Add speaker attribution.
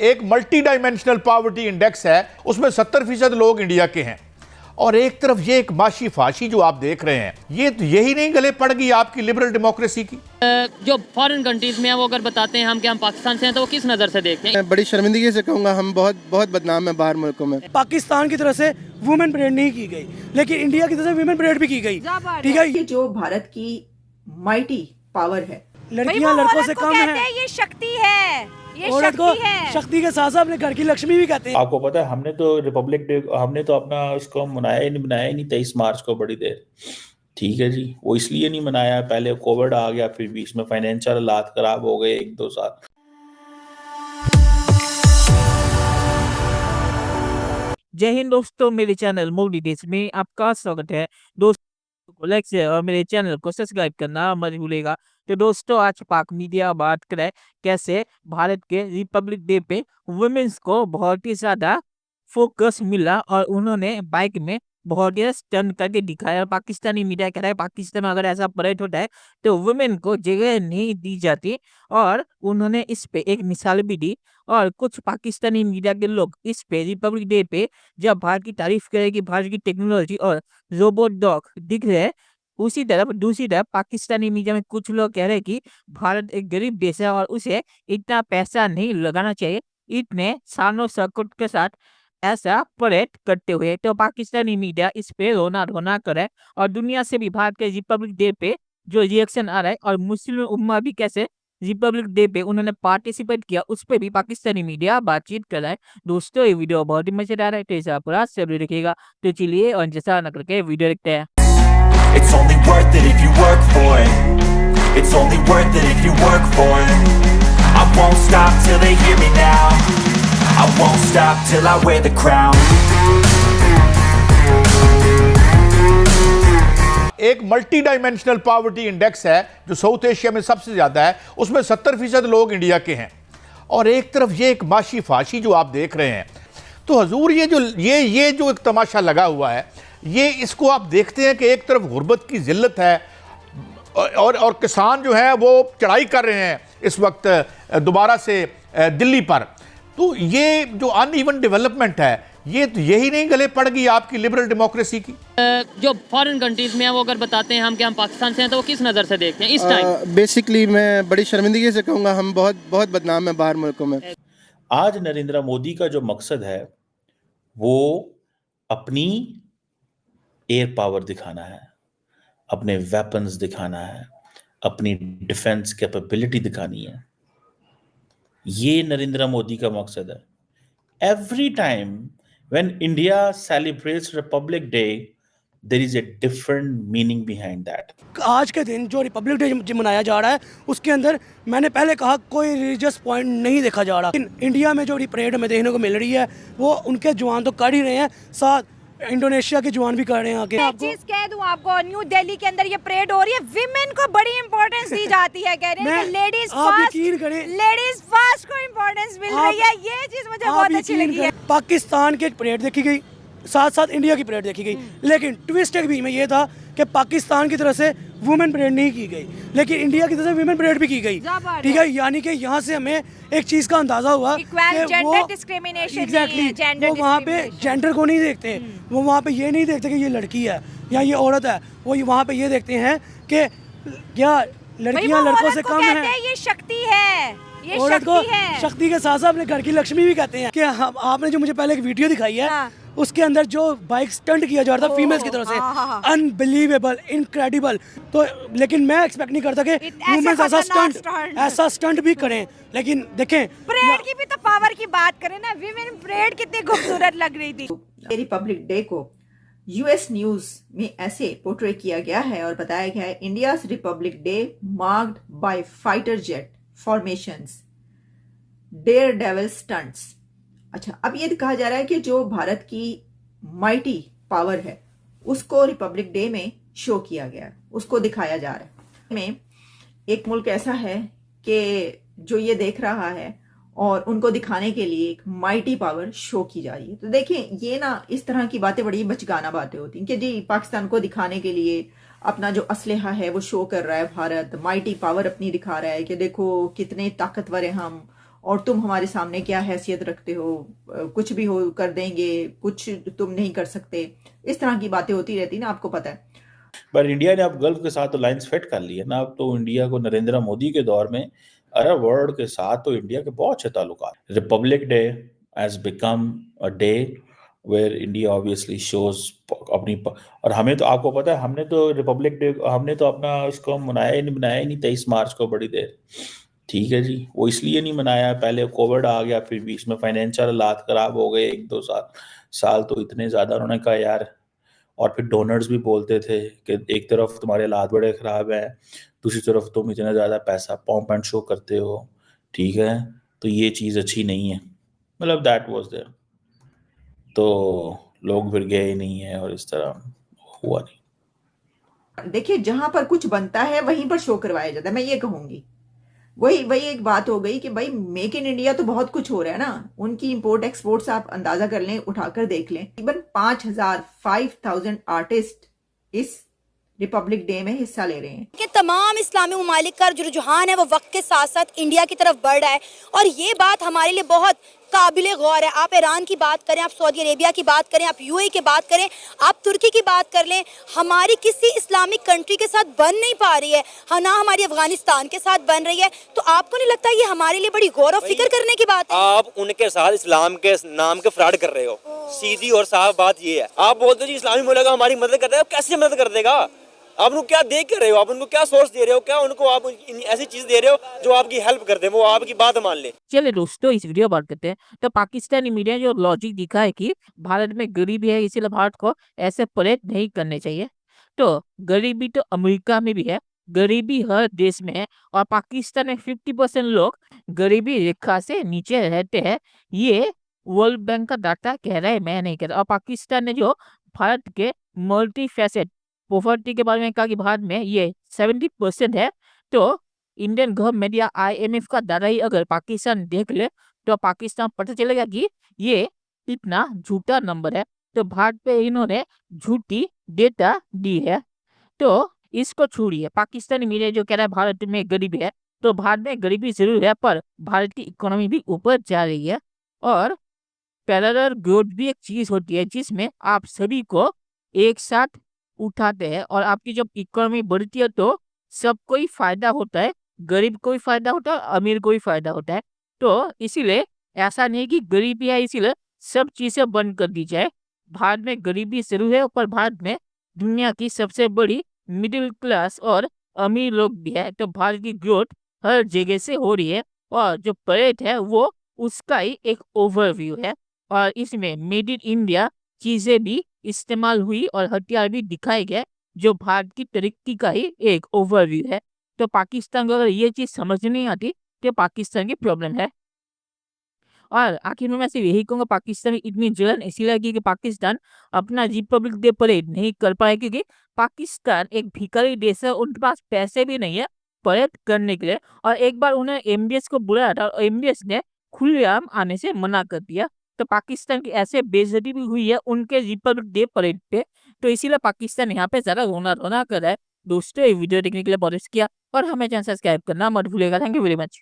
Speaker 1: एक multi dimensional poverty index है, उसमें 70% लोग इंडिया के हैं। और एक तरफ ये एक माशी फाशी जो आप देख रहे हैं, ये तो यही नहीं गले पड़ गई आपकी लिबरल डेमोक्रेसी की।
Speaker 2: जो फॉरेन कंट्रीज में है वो अगर बताते हैं हम कि हम पाकिस्तान से हैं तो वो किस नज़र से देखते हैं?
Speaker 3: मैं बड़ी शर्मिंदगी से कहूँगा हम बहुत बदनाम है बाहर मुल्कों में।
Speaker 4: पाकिस्तान की तरफ से वुमेन परेड नहीं की गई, लेकिन इंडिया की तरफ से वुमेन परेड भी की गई। ठीक है,
Speaker 5: ये जो भारत की माइटी पावर है,
Speaker 4: लड़कियां लड़कों से कम है।
Speaker 6: ये शक्ति है, ये
Speaker 4: औरत को
Speaker 6: शक्ति है।
Speaker 4: शक्ति के साथ साथ अपने घर की लक्ष्मी भी कहते हैं।
Speaker 7: आपको पता है हमने तो रिपब्लिक डे हमने तो अपना उसको मनाया ही नहीं 23 मार्च को बड़ी देर। ठीक है जी, वो इसलिए नहीं मनाया, पहले कोविड आ गया, फिर बीच में फाइनेंशियल हालात खराब हो गए 1-2 साल।
Speaker 8: जय हिंद दोस्तों, मेरे चैनल मूवी डेज में आपका स्वागत है। दोस्तों को लाइक शेयर और मेरे चैनल को सब्सक्राइब करना मत भूलिएगा। तो दोस्तों आज पाक मीडिया बात करें कैसे भारत के रिपब्लिक डे पे वुमेन्स को बहुत ही ज्यादा फोकस मिला और उन्होंने बाइक में बहुत ही स्टंट करके दिखाया। पाकिस्तानी मीडिया कह रहा है पाकिस्तान में अगर ऐसा परेड होता है तो वुमेन को जगह नहीं दी जाती और उन्होंने इस पे एक मिसाल भी दी। और कुछ पाकिस्तानी मीडिया के लोग इस पे रिपब्लिक डे पे जब भारत की तारीफ करे कि भारत की टेक्नोलॉजी और रोबोट डॉग दिख रहे हैं, उसी तरफ दूसरी तरफ पाकिस्तानी मीडिया में कुछ लोग कह रहे हैं कि भारत एक गरीब देश है और उसे इतना पैसा नहीं लगाना चाहिए इतने शानो शौकत के साथ ऐसा परेड करते हुए। तो पाकिस्तानी मीडिया इस पे रोना धोना करे और दुनिया से भी भारत के रिपब्लिक डे पे जो रिएक्शन आ रहा है और मुस्लिम उम्मा भी कैसे रिपब्लिक डे पे उन्होंने पार्टिसिपेट किया उस पे भी पाकिस्तानी मीडिया बातचीत कर रहा है। दोस्तों ये वीडियो बहुत ही मजेदार है, तो इसे आप पूरा जरूर देखिएगा। तो चलिए और जैसा न करके वीडियो देखते हैं।
Speaker 9: It's only worth it if you work for it. It's only worth it if you work for it. I won't stop till they hear me now. I won't stop till I wear the crown.
Speaker 1: एक multi dimensional poverty index है जो south Asia में सबसे ज्यादा है, उसमें 70% लोग India के हैं। और एक तरफ ये एक माशी फाशी जो आप देख रहे हैं, तो हजूर ये जो एक तमाशा लगा हुआ है, ये इसको आप देखते हैं कि एक तरफ गुर्बत की जिल्लत है और किसान जो है वो चढ़ाई कर रहे हैं इस वक्त दोबारा से दिल्ली पर। तो ये जो अनइवन डेवलपमेंट है, ये तो यही नहीं गले पड़ गई आपकी लिबरल डेमोक्रेसी की।
Speaker 2: जो फॉरेन कंट्रीज में है वो अगर बताते हैं हम कि हम पाकिस्तान से हैं तो वो किस नज़र से देखते हैं इस टाइम?
Speaker 3: बेसिकली मैं बड़ी शर्मिंदगी से कहूँगा हम बहुत बदनाम है बाहर मुल्कों में।
Speaker 7: आज नरेंद्र मोदी का जो मकसद है वो अपनी एयर पावर दिखाना है, अपने वेपन्स दिखाना है, अपनी डिफेंस कैपेबिलिटी दिखानी है। ये नरेंद्र मोदी का मकसद है। Every time when India celebrates Republic Day there is a different meaning behind that.
Speaker 4: आज के दिन जो रिपब्लिक डे जो मनाया जा रहा है उसके अंदर मैंने पहले कहा कोई रिलीजियस पॉइंट नहीं देखा जा रहा। इंडिया में जो परेड हमें देखने को मिल रही है वो उनके जवान तो कर ही रहे हैं, साथ इंडोनेशिया के जवान भी कर रहे हैं। आगे
Speaker 6: एक चीज कह दूं आपको, न्यू दिल्ली के अंदर ये परेड हो रही है, विमेन को बड़ी इंपॉर्टेंस दी जाती है। कह रहे हैं कि लेडीज फर्स्ट को इंपॉर्टेंस मिल रही है। ये चीज मुझे बहुत अच्छी लगी है।
Speaker 4: पाकिस्तान की परेड देखी गई, साथ साथ इंडिया की परेड देखी गई, लेकिन ट्विस्ट एक बीच में ये था कि पाकिस्तान की तरफ से वुमेन परेड नहीं की गई, लेकिन इंडिया की तरफ से वुमेन परेड भी की गई। ठीक है, यानी कि यहाँ से हमें एक चीज का अंदाजा हुआ कि वो एग्जैक्टली वो वहाँ पे जेंडर को नहीं देखते, वो वहाँ पे ये नहीं देखते कि ये लड़की है या ये औरत है, वो वहाँ पे ये देखते हैं कि क्या लड़कियाँ लड़कों से कम है।
Speaker 6: ये शक्ति है, ये
Speaker 4: औरत को
Speaker 6: शक्ति है।
Speaker 4: शक्ति के साथ साथ अपने घर की लक्ष्मी भी कहते हैं। कि आपने जो मुझे पहले एक वीडियो दिखाई है उसके अंदर जो बाइक स्टंट किया जा रहा था फीमेल्स की तरफ से, अनबिलीवेबल, इनक्रेडिबल। तो लेकिन मैं एक्सपेक्ट नहीं करता कि वुमेन्स ऐसा स्टंट भी करें। लेकिन देखें
Speaker 6: परेड की भी तो पावर की बात करें ना, विमेन परेड कितनी खूबसूरत लग रही थी।
Speaker 5: रिपब्लिक डे को यूएस न्यूज में ऐसे पोर्ट्रे किया गया है और बताया गया है, India's Republic Day marked by fighter jet formations, daredevil stunts. अच्छा, अब ये कहा जा रहा है कि जो भारत की माइटी पावर है उसको रिपब्लिक डे में शो किया गया है, उसको दिखाया जा रहा है। में एक मुल्क ऐसा है कि जो ये देख रहा है और उनको दिखाने के लिए एक माइटी पावर शो की जा रही है। तो देखें, ये ना इस तरह की बातें बड़ी बचकाना बातें होती हैं कि जी पाकिस्तान को दिखाने के लिए अपना जो असलहा है वो शो कर रहा है भारत, माइटी पावर अपनी दिखा रहा है कि देखो कितने ताकतवर है हम और तुम हमारे सामने क्या हैसियत रखते हो, कुछ भी हो कर देंगे, कुछ तुम नहीं कर सकते, इस तरह की बातें होती रहती ना, आपको पता है।
Speaker 7: पर इंडिया ने अब गल्फ के साथ अलायंस फिट कर ली है ना। अब तो इंडिया को नरेंद्र मोदी के दौर में अरब वर्ल्ड के साथ तो इंडिया के बहुत अच्छे ताल्लुकात। Republic Day has become a day where India obviously shows अपनी और हमें तो आपको पता है हमने तो रिपब्लिक डे हमने तो अपना उसको मनाया ही नहीं 23 मार्च को बड़ी देर। ठीक है जी, वो इसलिए नहीं मनाया, पहले कोविड आ गया, फिर बीच में फाइनेंशियल हालात खराब हो गए 1-2 साल तो इतने ज्यादा उन्होंने कहा यार। और फिर डोनर्स भी बोलते थे कि एक तरफ तुम्हारे हालात बड़े ख़राब हैं, दूसरी तरफ तुम इतना ज़्यादा पैसा पॉम्प एंड शो करते हो, ठीक है, तो ये चीज़ अच्छी नहीं है। मतलब दैट वाज देयर, तो लोग फिर गए ही नहीं है और इस तरह हुआ नहीं।
Speaker 5: देखिए, जहां पर कुछ बनता है वहीं पर शो करवाया जाता है, मैं ये कहूंगी। वही एक बात हो गई कि भाई मेक इन इंडिया तो बहुत कुछ हो रहा है ना, उनकी इंपोर्ट एक्सपोर्ट्स आप अंदाजा कर लें, उठाकर देख लें, तकरीबन 5,000 आर्टिस्ट इस रिपब्लिक डे में हिस्सा ले रहे हैं।
Speaker 6: कि तमाम इस्लामी ममालिक का जो रुझान है वो वक्त के साथ साथ इंडिया की तरफ बढ़ रहा है और ये बात हमारे लिए बहुत काबिल गौर है। आप ईरान की बात करें, आप सऊदी अरेबिया की बात करें, आप यूएई की बात करें, आप तुर्की की बात कर लें, हमारी किसी इस्लामिक कंट्री के साथ बन नहीं पा रही है, ना हमारी अफगानिस्तान के साथ बन रही है। तो आपको नहीं लगता ये हमारे लिए बड़ी गौर और फिक्र करने की बात है?
Speaker 10: आप उनके साथ इस्लाम के नाम के फ्रॉड कर रहे हो। सीधी और साफ बात ये है, आप बोलते हो जी इस्लामी मुल्क हमारी मदद कर रहे हो, कैसे मदद कर देगा? आप उनको क्या देख कर रहे हो, आप उनको क्या सोर्स दे रहे हो, क्या उनको आप ऐसी चीज दे रहे हो जो आपकी हेल्प कर दे, वो आपकी बात मान ले।
Speaker 8: चलिए दोस्तों, इस वीडियो बात करते हैं। तो पाकिस्तानी मीडिया जो लॉजिक दिखा है कि भारत में गरीबी है इसीलिए भारत को ऐसे परेड नहीं करने चाहिए। तो गरीबी तो अमेरिका में भी है, गरीबी हर देश में है और पाकिस्तान में 50% लोग गरीबी रेखा से नीचे रहते हैं। ये वर्ल्ड बैंक का डाटा कह रहा है, मैं नहीं कह रहा। और पाकिस्तान ने जो भारत के मल्टी फैसेट पॉवर्टी के बारे में कहा कि भारत में ये 70% है। तो इंडियन गवर्नमेंट या IMF का डाटा ही अगर पाकिस्तान देख ले तो पाकिस्तान पता चलेगा कि ये इतना झूठा नंबर है। तो भारत पे इन्होंने झूठी डेटा दी है। तो इसको छोड़िए, पाकिस्तानी मीडिया जो कह रहा है भारत में गरीबी है, तो भारत में गरीबी जरूर है पर भारत की इकोनॉमी भी ऊपर जा रही है। और पैरेलल ग्रोथ भी एक चीज होती है जिसमें आप सभी को एक साथ उठाते हैं और आपकी जब इकोनॉमी बढ़ती है तो सबको ही फायदा होता है, गरीब को भी फायदा होता है और अमीर को भी फायदा होता है। तो इसीलिए ऐसा नहीं कि गरीबी है इसीलिए सब चीजें बंद कर दी जाए। भारत में गरीबी जरूर है पर भारत में दुनिया की सबसे बड़ी मिडिल क्लास और अमीर लोग भी है। तो भारत की ग्रोथ हर जगह से हो रही है और जो परेड है वो उसका ही एक ओवरव्यू है और इसमें मेड इन इंडिया चीजें भी इस्तेमाल हुई और हथियार भी दिखाए गए जो भारत की तरक्की का ही एक ओवरव्यू है। तो पाकिस्तान को अगर ये चीज समझ नहीं आती तो पाकिस्तान की प्रॉब्लम है। और आखिर में मैं सिर्फ यही कहूँगा, पाकिस्तान में इतनी जलन इसीलिए लगी कि पाकिस्तान अपना रिपब्लिक डे परेड नहीं कर पाए क्योंकि पाकिस्तान एक भिखारी देश है, उनके पास पैसे भी नहीं है परेड करने के लिए। और एक बार उन्हें MBS को बुलाया था और MBS ने खुलेआम आने से मना कर दिया। तो पाकिस्तान की ऐसे बेइज्जती भी हुई है उनके रिपब्लिक डे परेड पे। तो इसीलिए पाकिस्तान यहाँ पे ज्यादा रोना कर रहा है। दोस्तों, ये वीडियो देखने के लिए बहुत शुक्रिया और हमें चैनल सब्सक्राइब करना मत भूलिएगा। Thank you very much.